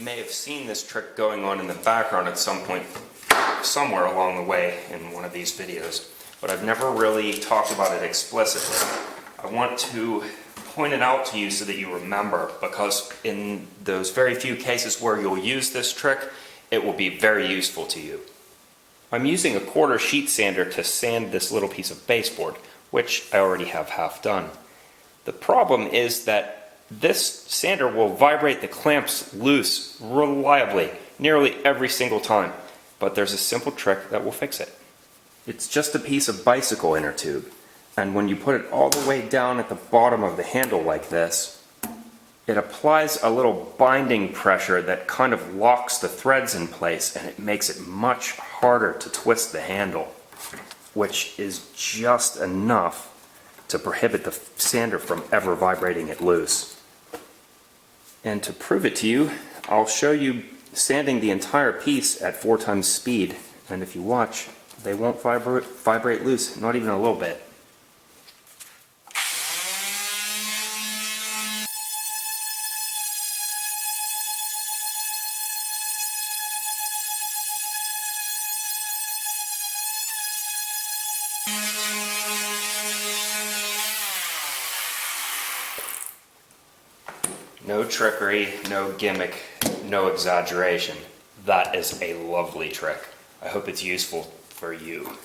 may have seen this trick going on in the background at some point, somewhere along the way in one of these videos, but I've never really talked about it explicitly. I want to point it out to you so that you remember, because in those very few cases where you'll use this trick, it will be very useful to you. I'm using a 1/4 sheet sander to sand this little piece of baseboard, which I already have half done. The problem is that this sander will vibrate the clamps loose reliably nearly every single time, but there's a simple trick that will fix it. It's just a piece of bicycle inner tube, and when you put it all the way down at the bottom of the handle like this, it applies a little binding pressure that kind of locks the threads in place, and it makes it much harder to twist the handle, which is just enough to prohibit the sander from ever vibrating it loose. And to prove it to you, I'll show you sanding the entire piece at 4 times speed, and if you watch, they won't vibrate loose, not even a little bit. No trickery, no gimmick, no exaggeration. That is a lovely trick. I hope it's useful for you.